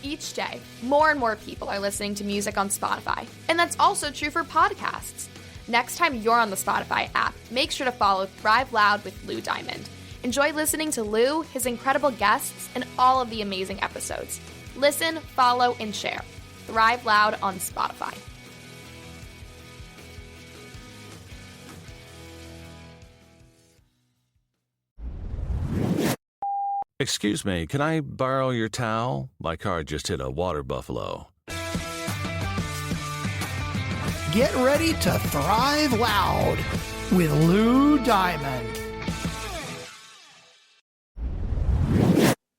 Each day, more and more people are listening to music on Spotify, and that's also true for podcasts. Next time you're on the Spotify app, make sure to follow Thrive Loud with Lou Diamond. Enjoy listening to Lou, his incredible guests, and all of the amazing episodes. Listen, follow, and share. Thrive Loud on Spotify. Excuse me, can I borrow your towel? My car just hit a water buffalo. Get ready to Thrive Loud with Lou Diamond.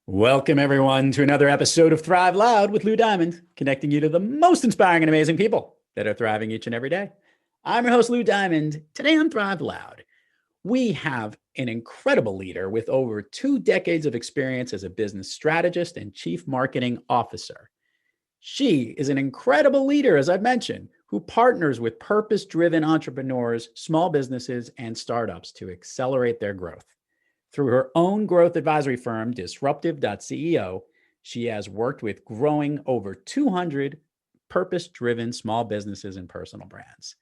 Welcome, everyone, to another episode of Thrive Loud with Lou Diamond, connecting you to the most inspiring and amazing people that are thriving each and every day. I'm your host, Lou Diamond. Today on Thrive Loud, we have an incredible leader with over 2 decades of experience as a business strategist and chief marketing officer. She is an incredible leader, as I've mentioned, who partners with purpose-driven entrepreneurs, small businesses, and startups to accelerate their growth. Through her own growth advisory firm, Disruptive.CEO, she has worked with growing over 200 purpose-driven small businesses and personal brands.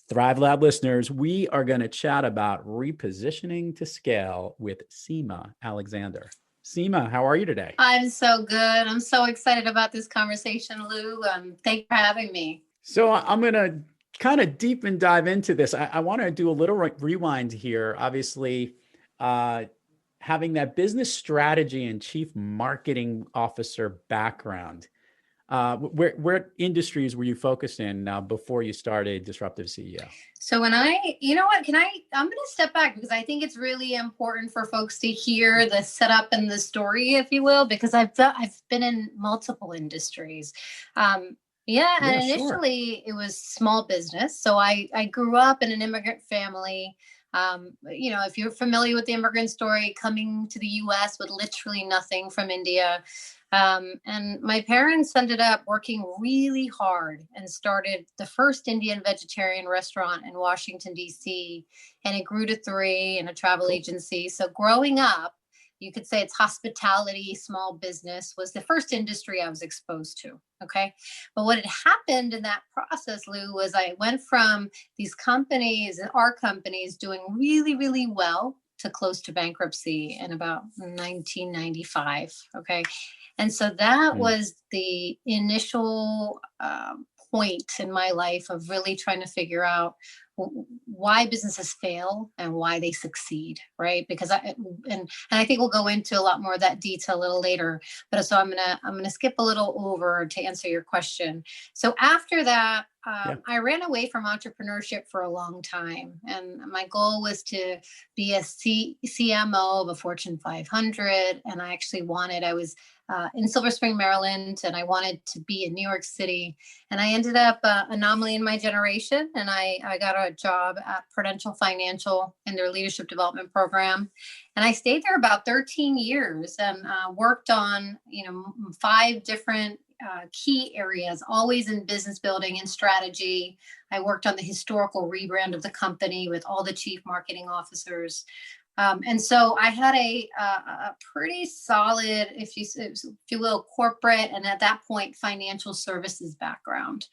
Thrive Lab listeners, we are going to chat about repositioning to scale with Seema Alexander. Seema, how are you today? I'm so good. I'm so excited about this conversation, Lou. Thank you for having me. So I'm going to kind of deep and dive into this. I want to do a little rewind here. Obviously, having that business strategy and chief marketing officer background. Where industries were you focused in before you started Disruptive CEO? So when I'm going to step back because I think it's really important for folks to hear the setup and the story, if you will, because I've been in multiple industries. Initially it was small business. So I grew up in an immigrant family. If you're familiar with the immigrant story, coming to the US with literally nothing from India. And my parents ended up working really hard and started the first Indian vegetarian restaurant in Washington, D.C. And it grew to 3 in a travel agency. So growing up, you could say it's hospitality, small business was the first industry I was exposed to. Okay. But what had happened in that process, Lou, was I went from these companies, our companies doing really, really well to close to bankruptcy in about 1995. Okay. And so that was the initial point in my life of really trying to figure out why businesses fail and why they succeed, right? Because I think we'll go into a lot more of that detail a little later. But so I'm gonna skip a little over to answer your question. So after that, I ran away from entrepreneurship for a long time, and my goal was to be a CMO of a Fortune 500. And I was in Silver Spring, Maryland, and I wanted to be in New York City. And I ended up anomaly in my generation, and I got a job at Prudential Financial in their leadership development program. And I stayed there about 13 years and worked on 5 different key areas, always in business building and strategy. I worked on the historical rebrand of the company with all the chief marketing officers. And so I had a pretty solid, if you will, corporate, and at that point, financial services background.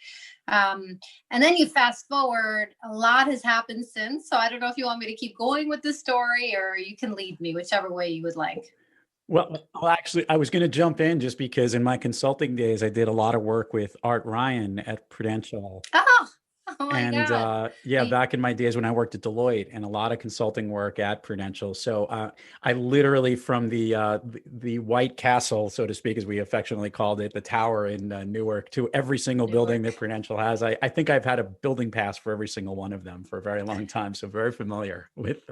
And then you fast forward, a lot has happened since. So I don't know if you want me to keep going with the story or you can lead me, whichever way you would like. Well, actually, I was going to jump in just because in my consulting days, I did a lot of work with Art Ryan at Prudential. Oh my God. Back in my days when I worked at Deloitte and a lot of consulting work at Prudential. So I literally from the White Castle, so to speak, as we affectionately called it, the tower in Newark, to every single building that Prudential has. I think I've had a building pass for every single one of them for a very long time. So very familiar with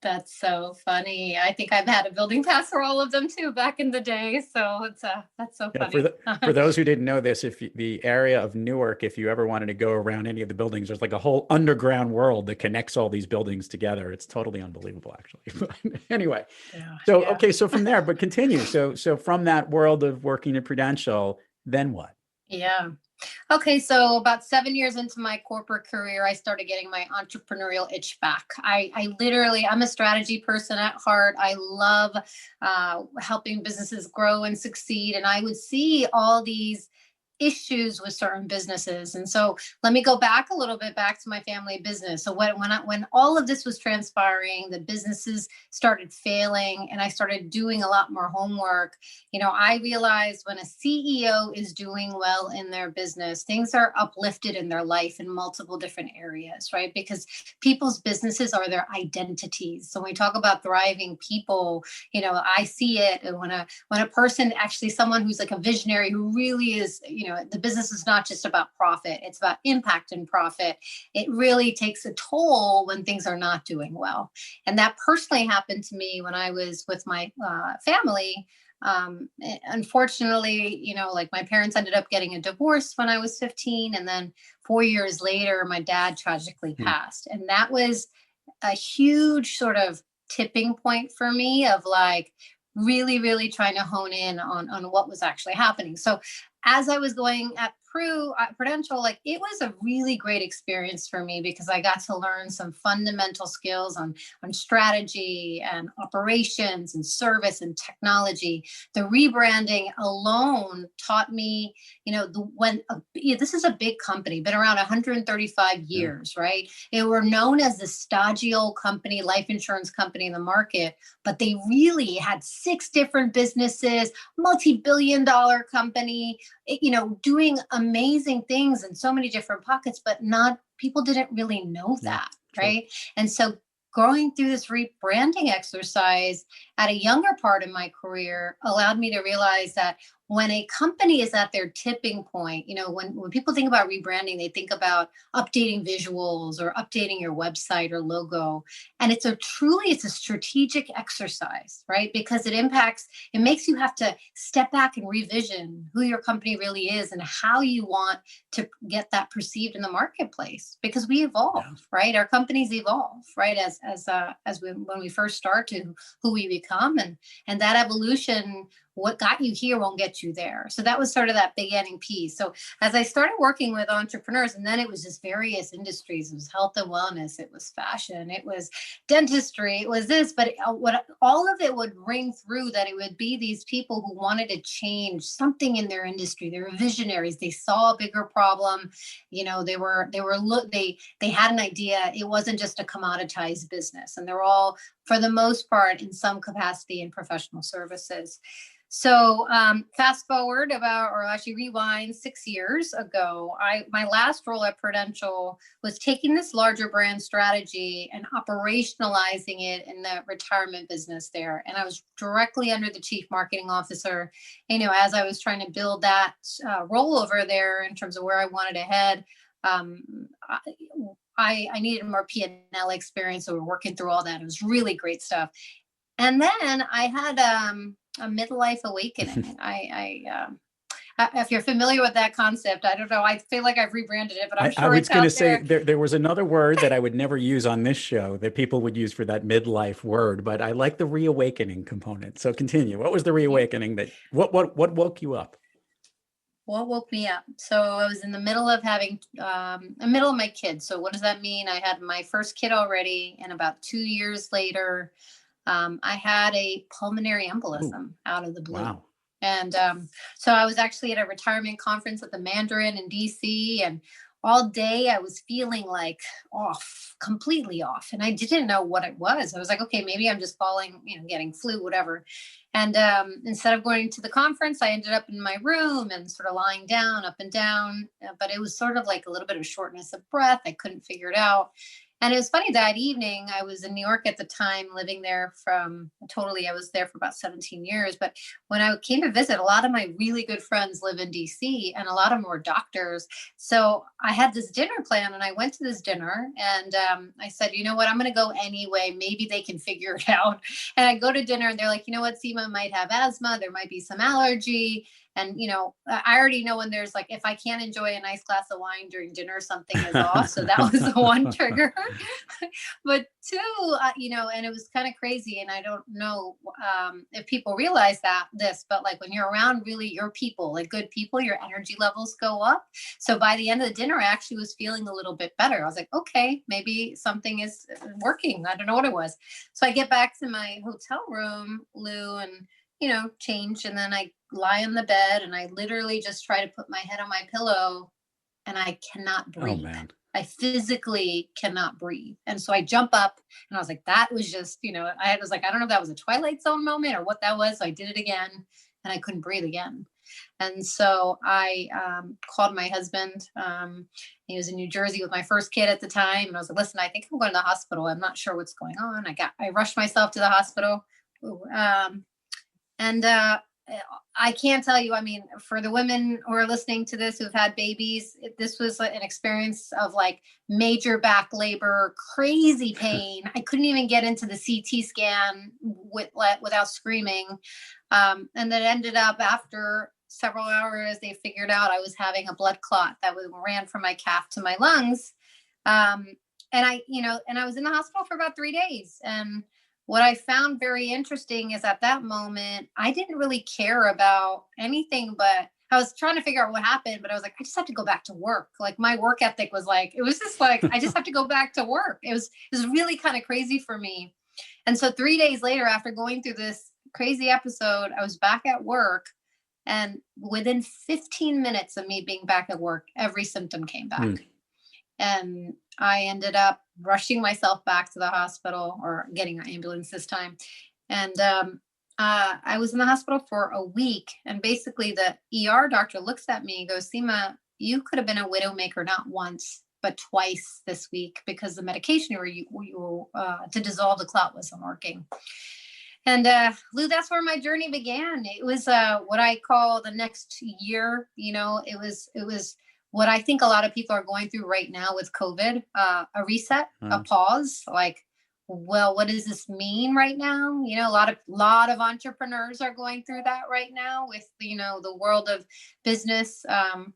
That's so funny. I think I've had a building pass for all of them too back in the day. So that's so funny. For those who didn't know this, the area of Newark, if you ever wanted to go around any of the buildings, there's like a whole underground world that connects all these buildings together. It's totally unbelievable, actually. Anyway, okay, so from there, but continue. So from that world of working at Prudential, then what? Yeah. Okay, so about 7 years into my corporate career, I started getting my entrepreneurial itch back. I'm a strategy person at heart. I love helping businesses grow and succeed. And I would see all these issues with certain businesses. And so let me go back a little bit back to my family business. So when all of this was transpiring, the businesses started failing and I started doing a lot more homework. I realized when a CEO is doing well in their business, things are uplifted in their life in multiple different areas, right? Because people's businesses are their identities. So when we talk about thriving people, I see it when a person, actually someone who's like a visionary who really is, the business is not just about profit, it's about impact and profit. It really takes a toll when things are not doing well. And that personally happened to me when I was with my family. Unfortunately, like my parents ended up getting a divorce when I was 15. And then 4 years later, my dad tragically passed. And that was a huge sort of tipping point for me of like really, really trying to hone in on what was actually happening. So as I was going at Prudential, like it was a really great experience for me because I got to learn some fundamental skills on strategy and operations and service and technology. The rebranding alone taught me, this is a big company, been around 135 years, right? They were known as the stodgy old company, life insurance company in the market, but they really had 6 different businesses, multi-billion-dollar company, doing amazing things in so many different pockets, but people didn't really know that, right? And so going through this rebranding exercise at a younger part of my career allowed me to realize that when a company is at their tipping point, when people think about rebranding, they think about updating visuals or updating your website or logo. And it's a strategic exercise, right? Because it makes you have to step back and revision who your company really is and how you want to get that perceived in the marketplace, because we evolve, right? Our companies evolve, right? When we first start to who we become, and that evolution, what got you here won't get you there. So that was sort of that beginning piece. So as I started working with entrepreneurs, and then it was just various industries, it was health and wellness, it was fashion, it was dentistry, it was this, but all of it would ring through that it would be these people who wanted to change something in their industry. They were visionaries. They saw a bigger problem. They had an idea. It wasn't just a commoditized business, and they're all, for the most part, in some capacity in professional services. So fast forward rewind 6 years ago, my last role at Prudential was taking this larger brand strategy and operationalizing it in the retirement business there. And I was directly under the chief marketing officer, as I was trying to build that role over there in terms of where I wanted to head. I needed more P&L experience, so we're working through all that. It was really great stuff. And then I had a midlife awakening. If you're familiar with that concept, I don't know. I feel like I've rebranded it, but I'm sure it's out there. I was going to say there was another word that I would never use on this show that people would use for that midlife word, but I like the reawakening component. So continue. What was the reawakening what woke you up? What woke me up? So I was in the middle of having middle of my kids. So what does that mean? I had my first kid already, and about 2 years later, I had a pulmonary embolism out of the blue. Wow. And so I was actually at a retirement conference at the Mandarin in DC, and all day I was feeling like completely off. And I didn't know what it was. I was like, okay, maybe I'm just falling, getting flu, whatever. And instead of going to the conference, I ended up in my room and sort of lying down, up and down. But it was sort of like a little bit of shortness of breath. I couldn't figure it out. And it was funny, that evening, I was in New York at the time, living there I was there for about 17 years. But when I came to visit, a lot of my really good friends live in DC, and a lot of them were doctors. So I had this dinner plan, and I went to this dinner, and I said, you know what, I'm going to go anyway. Maybe they can figure it out. And I go to dinner, and they're like, you know what, Seema might have asthma. There might be some allergy. And, I already know when there's like, if I can't enjoy a nice glass of wine during dinner, something is off. So that was the one trigger. But two, and it was kind of crazy. And I don't know if people realize this, but like when you're around really your people, like good people, your energy levels go up. So by the end of the dinner, I actually was feeling a little bit better. I was like, okay, maybe something is working. I don't know what it was. So I get back to my hotel room, Lou, and change. And then I lie on the bed and I literally just try to put my head on my pillow and I cannot breathe. Oh, man. I physically cannot breathe. And so I jump up and I was like, that was just, I was like, I don't know if that was a Twilight Zone moment or what that was. So I did it again and I couldn't breathe again. And so I called my husband. He was in New Jersey with my first kid at the time. And I was like, listen, I think I'm going to the hospital. I'm not sure what's going on. I rushed myself to the hospital. And I can't tell you, I mean, for the women who are listening to this, who've had babies, this was an experience of like major back labor, crazy pain. I couldn't even get into the CT scan without screaming. And then ended up after several hours, they figured out I was having a blood clot that ran from my calf to my lungs. And I was in the hospital for about 3 days. And what I found very interesting is at that moment, I didn't really care about anything, but I was trying to figure out what happened, but I was like, I just have to go back to work. Like my work ethic was like, it was just like, I just have to go back to work. It was really kind of crazy for me. And so 3 days later, after going through this crazy episode, I was back at work. And within 15 minutes of me being back at work, every symptom came back. And I ended up rushing myself back to the hospital, or getting an ambulance this time. And I was in the hospital for a week. And basically the ER doctor looks at me and goes, Seema, you could have been a widowmaker not once, but twice this week because the medication you to dissolve the clot wasn't working. And Lou, that's where my journey began. It was what I call the next year. It was what I think a lot of people are going through right now with COVID, a reset, a pause. Like, well, what does this mean right now? A lot of entrepreneurs are going through that right now with, the world of business,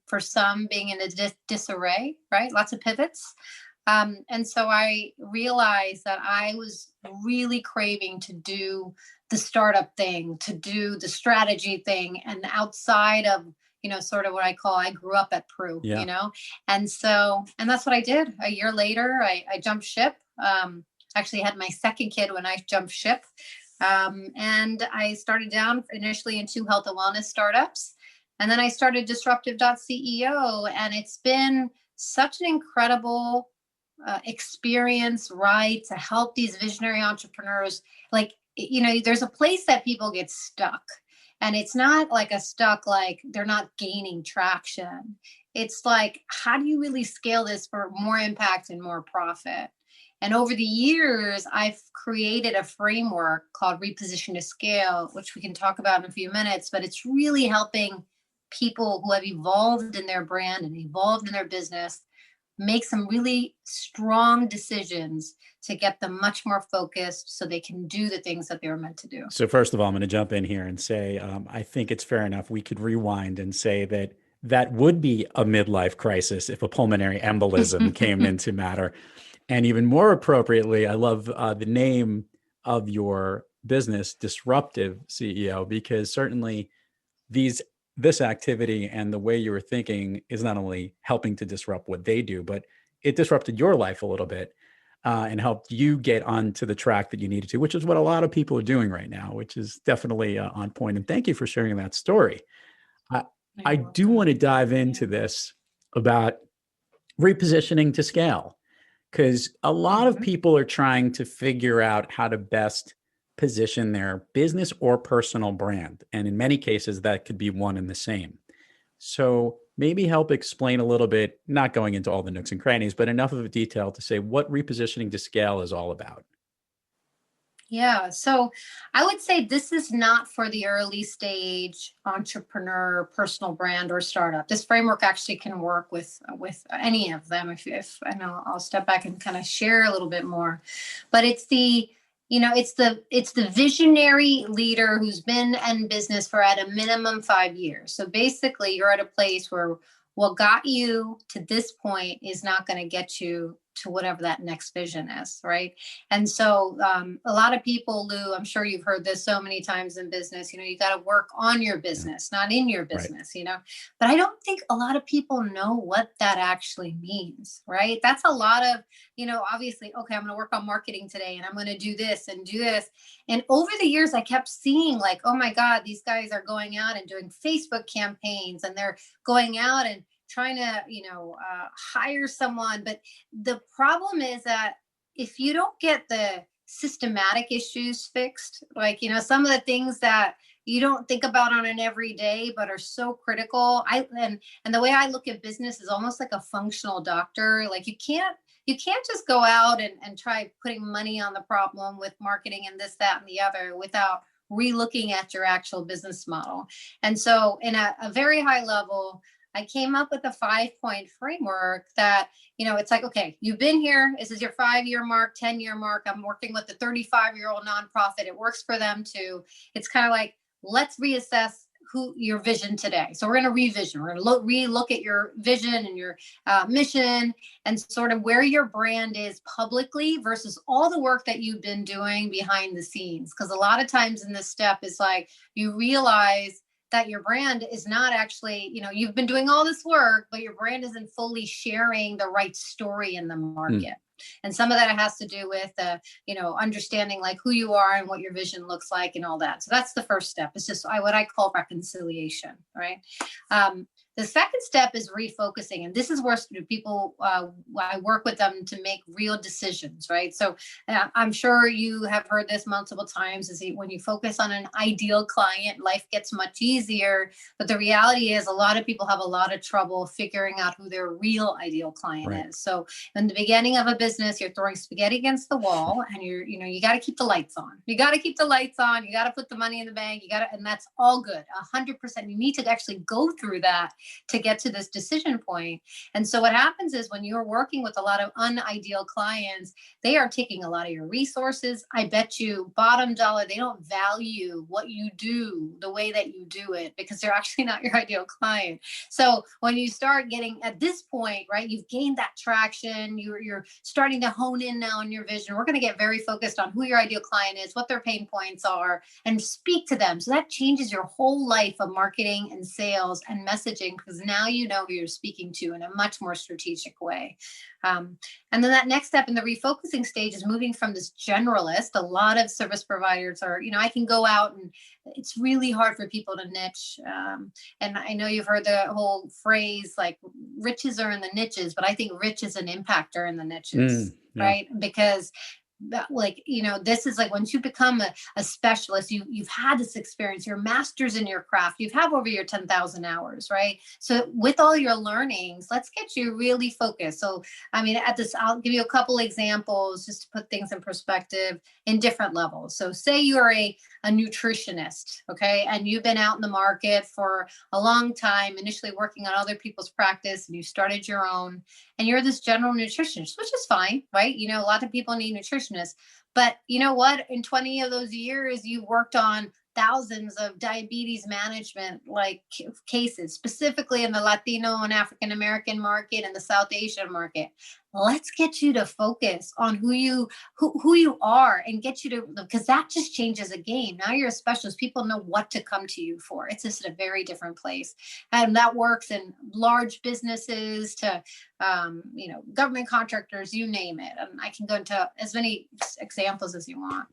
for some being in a disarray, right? Lots of pivots. And so I realized that I was really craving to do the startup thing, to do the strategy thing, and outside of, sort of what I grew up at Pru, and that's what I did. A year later, I jumped ship. Actually had my second kid when I jumped ship. And I started down initially in 2 health and wellness startups. And then I started Disruptive.CEO. And it's been such an incredible experience, right? To help these visionary entrepreneurs. Like, there's a place that people get stuck. And it's not like like they're not gaining traction. It's like, how do you really scale this for more impact and more profit? And over the years, I've created a framework called Reposition to Scale, which we can talk about in a few minutes, but it's really helping people who have evolved in their brand and evolved in their business make some really strong decisions to get them much more focused so they can do the things that they were meant to do. So first of all, I'm going to jump in here and say, I think it's fair enough. We could rewind and say that would be a midlife crisis if a pulmonary embolism came into matter. And even more appropriately, I love the name of your business, Disruptive CEO, because certainly this activity and the way you were thinking is not only helping to disrupt what they do, but it disrupted your life a little bit and helped you get onto the track that you needed to, which is what a lot of people are doing right now, which is definitely on point. And thank you for sharing that story. I do want to dive into this about repositioning to scale, because a lot of people are trying to figure out how to best position their business or personal brand. And in many cases, that could be one and the same. So maybe help explain a little bit, not going into all the nooks and crannies, but enough of a detail to say what repositioning to scale is all about. Yeah. So I would say this is not for the early stage entrepreneur, personal brand, or startup. This framework actually can work with any of them. If I know, I'll step back and kind of share a little bit more, but it's the it's the visionary leader who's been in business for at a minimum 5 years. So basically you're at a place where what got you to this point is not going to get you to whatever that next vision is, right? And so a lot of people, Lou, I'm sure you've heard this so many times in business, you got to work on your business, not in your business, but I don't think a lot of people know what that actually means, right? That's a lot of, obviously, okay, I'm going to work on marketing today and I'm going to do this and do this. And over the years, I kept seeing like, oh my God, these guys are going out and doing Facebook campaigns and they're going out and trying to, hire someone. But the problem is that if you don't get the systematic issues fixed, like, some of the things that you don't think about on an everyday, but are so critical. And the way I look at business is almost like a functional doctor. Like you can't just go out and try putting money on the problem with marketing and this, that, and the other without re-looking at your actual business model. And so in a very high level, I came up with a 5-point framework that, it's like, okay, you've been here. This is your 5-year mark, 10-year mark. I'm working with a 35-year-old nonprofit. It works for them too. It's kind of like, let's reassess your vision today. So we're going to revision. We're going to re-look at your vision and your mission and sort of where your brand is publicly versus all the work that you've been doing behind the scenes. Because a lot of times in this step is like, you realize that your brand is not actually, you've been doing all this work, but your brand isn't fully sharing the right story in the market. And some of that has to do with, understanding like who you are and what your vision looks like and all that. So that's the first step. It's just what I call reconciliation, right? The second step is refocusing. And this is where people, I work with them to make real decisions, right? So I'm sure you have heard this multiple times, is when you focus on an ideal client, life gets much easier. But the reality is a lot of people have a lot of trouble figuring out who their real ideal client is. So in the beginning of a business, you're throwing spaghetti against the wall and you got to keep the lights on. You got to keep the lights on. You got to put the money in the bank. And that's all good. 100%. You need to actually go through that to get to this decision point. And so what happens is when you're working with a lot of unideal clients, they are taking a lot of your resources. I bet you bottom dollar, they don't value what you do the way that you do it because they're actually not your ideal client. So when you start getting at this point, right, you've gained that traction, you're starting to hone in now on your vision. We're going to get very focused on who your ideal client is, what their pain points are, and speak to them. So that changes your whole life of marketing and sales and messaging because now you know who you're speaking to in a much more strategic way. And then that next step in the refocusing stage is moving from this generalist. A lot of service providers are, I can go out and it's really hard for people to niche. And I know you've heard the whole phrase like riches are in the niches, but I think rich is an impactor in the niches, right? Because this is like once you become a specialist, you've had this experience, you're masters in your craft, you've have over your 10,000 hours, right? So with all your learnings, let's get you really focused. So, I'll give you a couple examples just to put things in perspective in different levels. So say you're a nutritionist, okay? And you've been out in the market for a long time, initially working on other people's practice, and you started your own, and you're this general nutritionist, which is fine, right? A lot of people need nutritionists, but you know what? In 20 of those years, you worked on thousands of diabetes management cases, specifically in the Latino and African American market and the South Asian market. Let's get you to focus on who you are and get you to, because that just changes a game. Now you're a specialist. People know what to come to you for. It's just a very different place. And that works in large businesses to, government contractors, you name it. And I can go into as many examples as you want.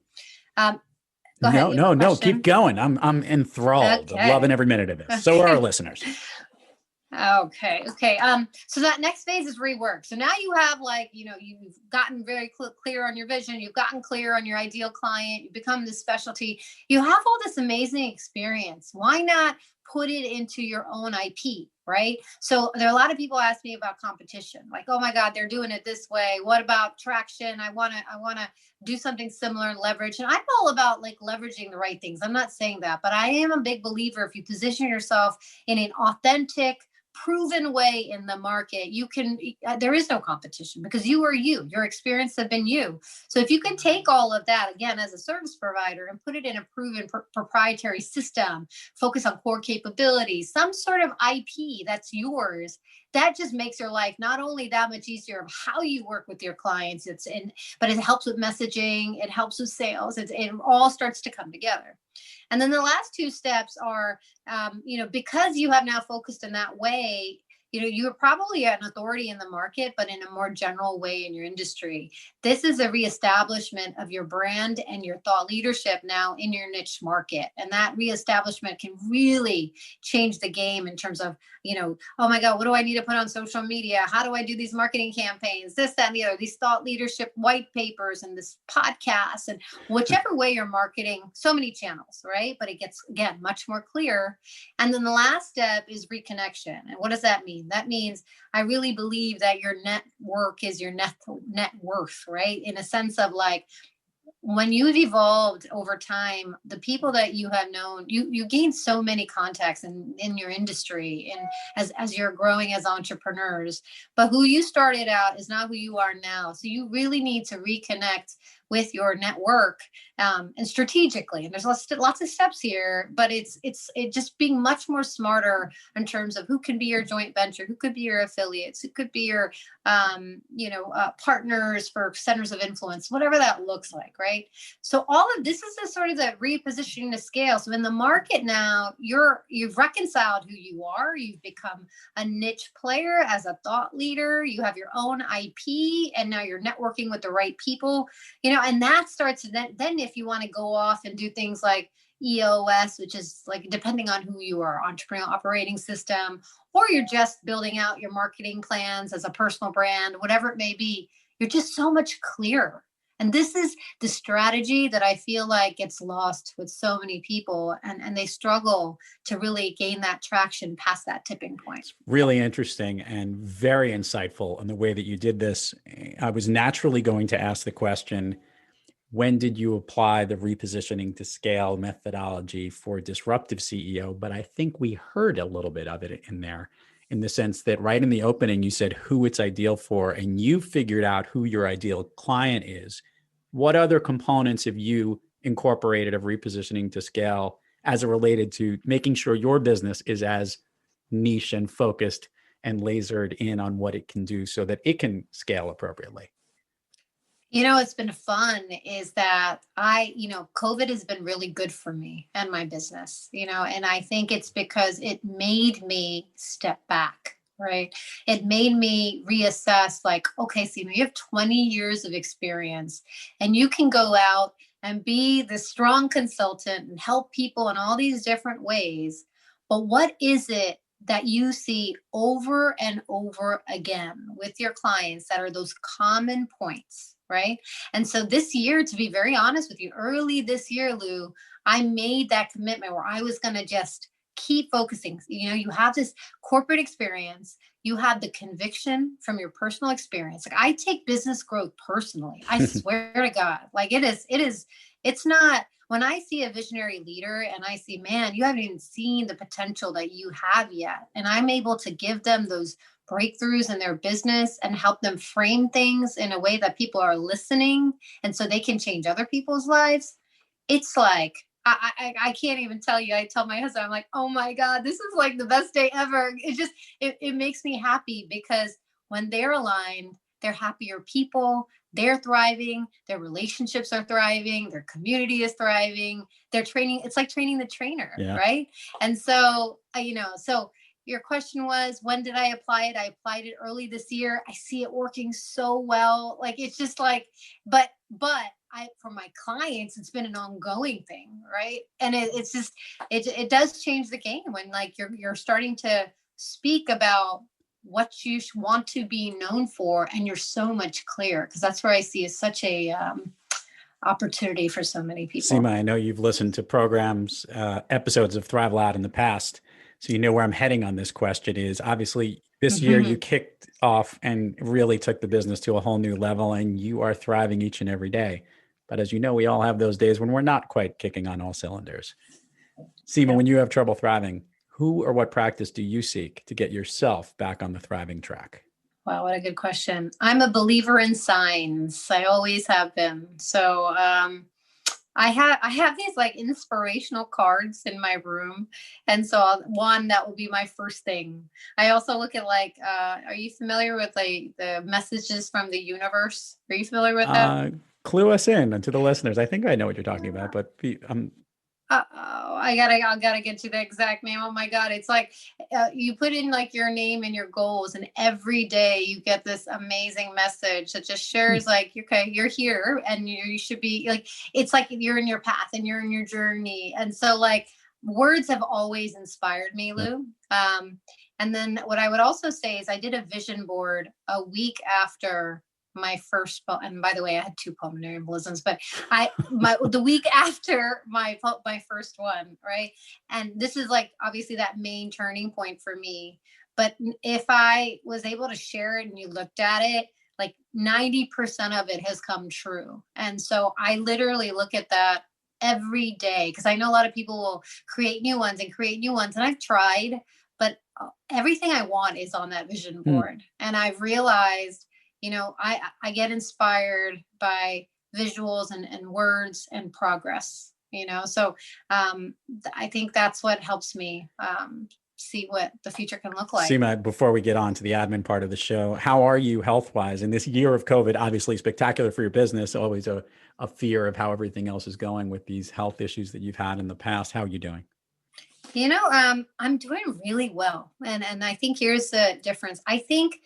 Go ahead. No, keep going. I'm enthralled. Okay. I'm loving every minute of this. So are our listeners. Okay. So that next phase is rework. So now you have you've gotten very clear on your vision. You've gotten clear on your ideal client. You become this specialty. You have all this amazing experience. Why not put it into your own IP, right? So there are a lot of people ask me about competition. Like, oh my God, they're doing it this way. What about traction? I want to do something similar and leverage. And I'm all about leveraging the right things. I'm not saying that, but I am a big believer if you position yourself in an authentic, proven way in the market, you can, there is no competition because you are you, your experience have been you. So if you can take all of that again as a service provider and put it in a proven proprietary system, focus on core capabilities, some sort of IP that's yours, that just makes your life not only that much easier of how you work with your clients, but it helps with messaging, it helps with sales, it all starts to come together. And then the last two steps are, because you have now focused in that way, you're probably an authority in the market, but in a more general way in your industry. This is a reestablishment of your brand and your thought leadership now in your niche market. And that reestablishment can really change the game in terms of, oh my God, what do I need to put on social media? How do I do these marketing campaigns? This, that, and the other, these thought leadership white papers and this podcast and whichever way you're marketing, so many channels, right? But it gets, again, much more clear. And then the last step is reconnection. And what does that mean? That means I really believe that your network is your net worth, right? In a sense of like, when you've evolved over time, the people that you have known, you gain so many contacts in your industry and as you're growing as entrepreneurs, but who you started out is not who you are now. So you really need to reconnect with your network and strategically. And there's lots of steps here, but it's just being much more smarter in terms of who can be your joint venture, who could be your affiliates, who could be your partners for centers of influence, whatever that looks like, right? So all of this is the sort of the repositioning to scale. So in the market now, you've reconciled who you are. You've become a niche player as a thought leader. You have your own IP, and now you're networking with the right people. And that starts then if you want to go off and do things like EOS, which is like, depending on who you are, entrepreneurial operating system, or you're just building out your marketing plans as a personal brand, whatever it may be, you're just so much clearer. And this is the strategy that I feel like gets lost with so many people, and they struggle to really gain that traction past that tipping point. It's really interesting and very insightful in the way that you did this. I was naturally going to ask the question, when did you apply the repositioning to scale methodology for Disruptive CEO? But I think we heard a little bit of it in there, in the sense that right in the opening, you said who it's ideal for, and you figured out who your ideal client is. What other components have you incorporated of repositioning to scale as it related to making sure your business is as niche and focused and lasered in on what it can do so that it can scale appropriately? It's been fun is that COVID has been really good for me and my business, and I think it's because it made me step back, right? It made me reassess like, okay, Seema, you have 20 years of experience and you can go out and be the strong consultant and help people in all these different ways. But what is it that you see over and over again with your clients that are those common points? Right. And so this year, to be very honest with you, early this year, Lou, I made that commitment where I was going to just keep focusing. You have this corporate experience, you have the conviction from your personal experience. Like, I take business growth personally. I swear to God, like it's not, when I see a visionary leader and I see, man, you haven't even seen the potential that you have yet. And I'm able to give them those breakthroughs in their business and help them frame things in a way that people are listening, and so they can change other people's lives. It's like, I can't even tell you. I tell my husband, I'm like, oh my God, this is like the best day ever. It makes me happy because when they're aligned, they're happier people, they're thriving, their relationships are thriving, their community is thriving, they're training. It's like training the trainer, right? And so, so your question was, when did I apply it? I applied it early this year. I see it working so well. Like, it's just like, but for my clients, it's been an ongoing thing, right? And it's just, it does change the game when like you're starting to speak about what you want to be known for, and you're so much clearer, because that's where I see is such a opportunity for so many people. Seema, I know you've listened to programs, episodes of Thrive Loud in the past. So you know where I'm heading on this question is, obviously this year you kicked off and really took the business to a whole new level, and you are thriving each and every day. But as you know, we all have those days when we're not quite kicking on all cylinders. Seema, when you have trouble thriving, Who or what practice do you seek to get yourself back on the thriving track? Wow, what a good question. I'm a believer in signs. I always have been. So I have these like inspirational cards in my room, and so one that will be my first thing. I also look at like, are you familiar with like the messages from the universe? Are you familiar with that? Clue us in to the listeners. I think I know what you're talking about, but I gotta get you the exact name. Oh my God. It's like you put in like your name and your goals, and every day you get this amazing message that just shares like, okay, you're here and you should be like, it's like you're in your path and you're in your journey. And so like words have always inspired me, Lou. And then what I would also say is I did a vision board a week after my first, and by the way, I had 2 pulmonary embolisms, but the week after my first one, right? And this is like obviously that main turning point for me. But if I was able to share it and you looked at it, like 90% of it has come true. And so I literally look at that every day, because I know a lot of people will create new ones, and I've tried, but everything I want is on that vision board. And I've realized, I get inspired by visuals and words and progress, so I think that's what helps me see what the future can look like. Seema, before we get on to the admin part of the show, how are you health-wise in this year of COVID? Obviously spectacular for your business, always a fear of how everything else is going with these health issues that you've had in the past. How are you doing? I'm doing really well. And I think here's the difference. I think,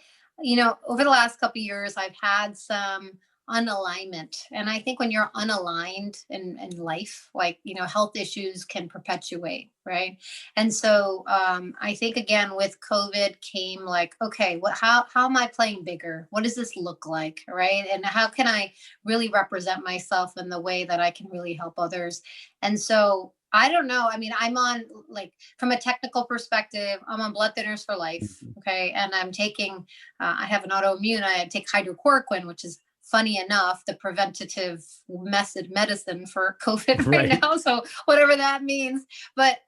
over the last couple of years, I've had some unalignment. And I think when you're unaligned in life, like, health issues can perpetuate, right? And so I think, again, with COVID came like, okay, how am I playing bigger? What does this look like, right? And how can I really represent myself in the way that I can really help others? And so I don't know. I mean, I'm on, like, from a technical perspective, I'm on blood thinners for life. Okay. And I'm taking, I have an autoimmune. I take hydrochloroquine, which is, funny enough, the preventative medicine for COVID right now. So whatever that means, but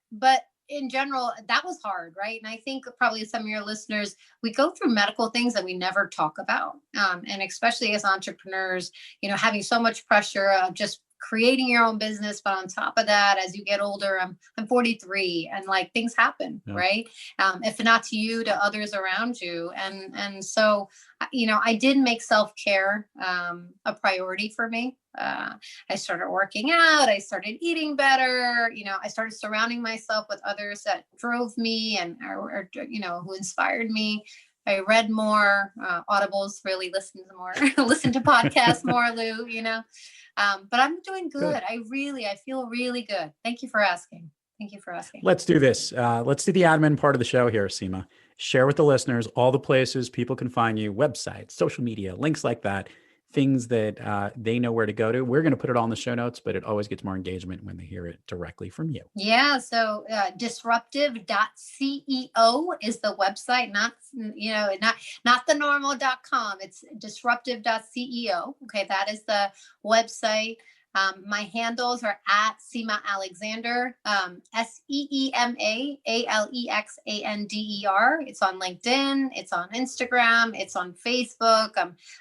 in general, that was hard. Right. And I think probably some of your listeners, we go through medical things that we never talk about. And especially as entrepreneurs, having so much pressure of just creating your own business. But on top of that, as you get older, I'm 43, and like things happen, right? If not to you, to others around you. And so, I did make self-care a priority for me. I started working out. I started eating better. I started surrounding myself with others that drove me and, or who inspired me. I read more, Audibles, really listen to podcasts more, Lou, but I'm doing good. I feel really good. Thank you for asking. Let's do this. Let's do the admin part of the show here, Seema. Share with the listeners all the places people can find you, websites, social media, links like that, things that they know where to go to. We're going to put it all in the show notes, but it always gets more engagement when they hear it directly from you. Yeah. So Disruptive.CEO is the website, not the normal.com. It's Disruptive.CEO. Okay. That is the website. My handles are at Seema Alexander, SeemaAlexander. It's on LinkedIn. It's on Instagram. It's on Facebook.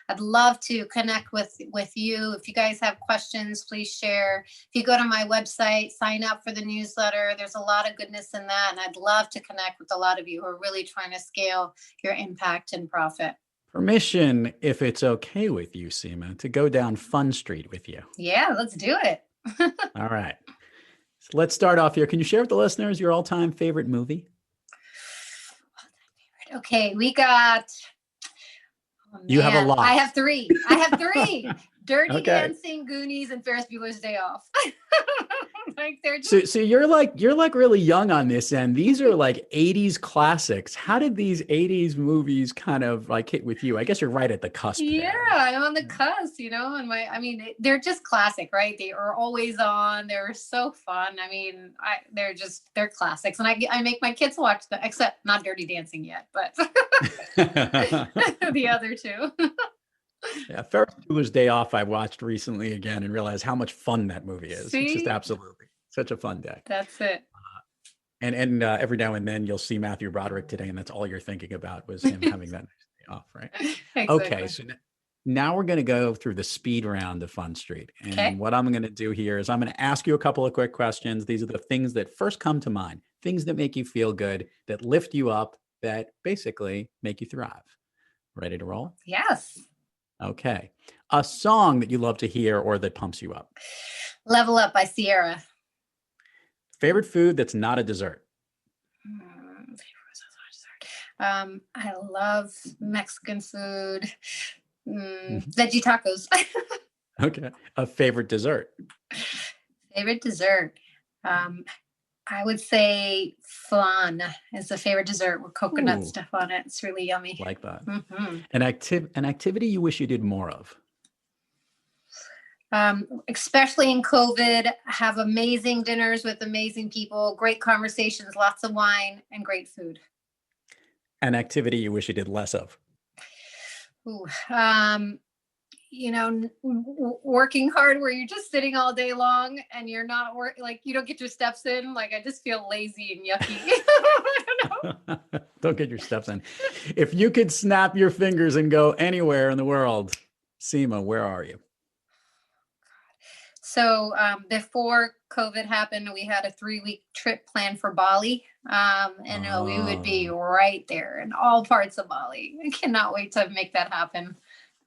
I'd love to connect with you. If you guys have questions, please share. If you go to my website, sign up for the newsletter. There's a lot of goodness in that. And I'd love to connect with a lot of you who are really trying to scale your impact and profit. Permission, if it's okay with you, Seema, to go down Fun Street with you. Yeah, let's do it. All right. So let's start off here. Can you share with the listeners your all-time favorite movie? Okay, we got... You have a lot. I have three. Dirty Dancing, Goonies, and Ferris Bueller's Day Off. Like they're just... So you're like really young on this end. These are like 80s classics. How did these 80s movies kind of like hit with you? I guess you're right at the cusp. Yeah, I'm on the cusp, and they're just classic, right? They are always on. They're so fun. They're classics. And I make my kids watch them, except not Dirty Dancing yet, but the other two. Yeah, Ferris Bueller's Day Off I watched recently again and realized how much fun that movie is. See? It's just absolutely such a fun day. That's it. And every now and then you'll see Matthew Broderick today, and that's all you're thinking about was him having that nice day off, right? Exactly. Okay, so now we're going to go through the speed round of Fun Street. And what I'm going to do here is I'm going to ask you a couple of quick questions. These are the things that first come to mind, things that make you feel good, that lift you up, that basically make you thrive. Ready to roll? Yes. Okay. A song that you love to hear or that pumps you up. Level Up by Sierra. Favorite food that's not a dessert. I love Mexican food. Veggie tacos. Okay. A favorite dessert. Favorite dessert. I would say flan is a favorite dessert with coconut stuff on it. It's really yummy. Like that. Mm-hmm. An activity you wish you did more of. Especially in COVID, have amazing dinners with amazing people, great conversations, lots of wine, and great food. An activity you wish you did less of. Working hard where you're just sitting all day long and you're not you don't get your steps in. Like, I just feel lazy and yucky. I don't know. Don't get your steps in. If you could snap your fingers and go anywhere in the world, Seema, where are you? So before COVID happened, we had a 3-week trip planned for Bali. We would be right there in all parts of Bali. I cannot wait to make that happen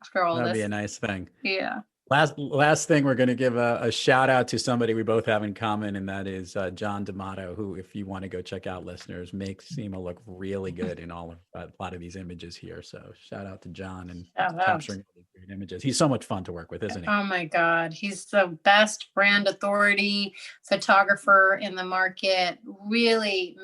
after all this. That'd be a nice thing. Yeah. Last thing, we're going to give a shout out to somebody we both have in common, and that is John D'Amato, who, if you want to go check out, listeners, makes Seema look really good in a lot of these images here. So shout out to John and capturing all these great images. He's so much fun to work with, isn't he? Oh my God. He's the best brand authority photographer in the market. Really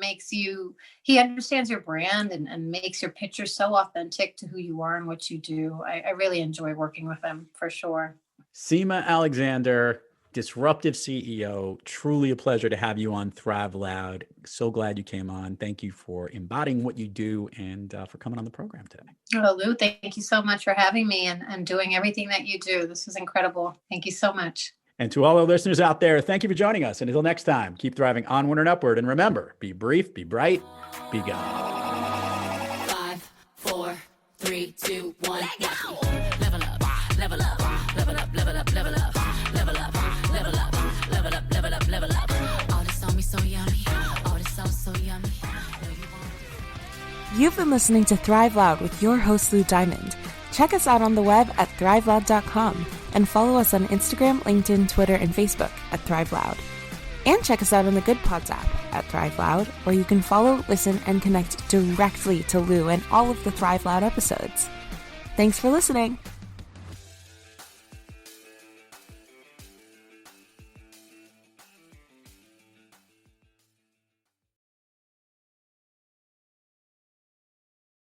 he understands your brand and makes your pictures so authentic to who you are and what you do. I really enjoy working with him for sure. Seema Alexander, Disruptive CEO. Truly a pleasure to have you on Thrive Loud. So glad you came on. Thank you for embodying what you do and for coming on the program today. Oh, Lou, thank you so much for having me and doing everything that you do. This is incredible. Thank you so much. And to all our listeners out there, thank you for joining us. And until next time, keep thriving onward and upward. And remember, be brief, be bright, be God. 5, 4, 3, 2, 1. Level up, level up. Level up, level up, level up, level up, level up, level up, level up, level up. All this on me so yummy, all this sauce so yummy. You've been listening to Thrive Loud with your host, Lou Diamond. Check us out on the web at thriveloud.com and follow us on Instagram, LinkedIn, Twitter, and Facebook at Thrive Loud. And check us out on the Good Pods app at Thrive Loud, where you can follow, listen, and connect directly to Lou and all of the Thrive Loud episodes. Thanks for listening.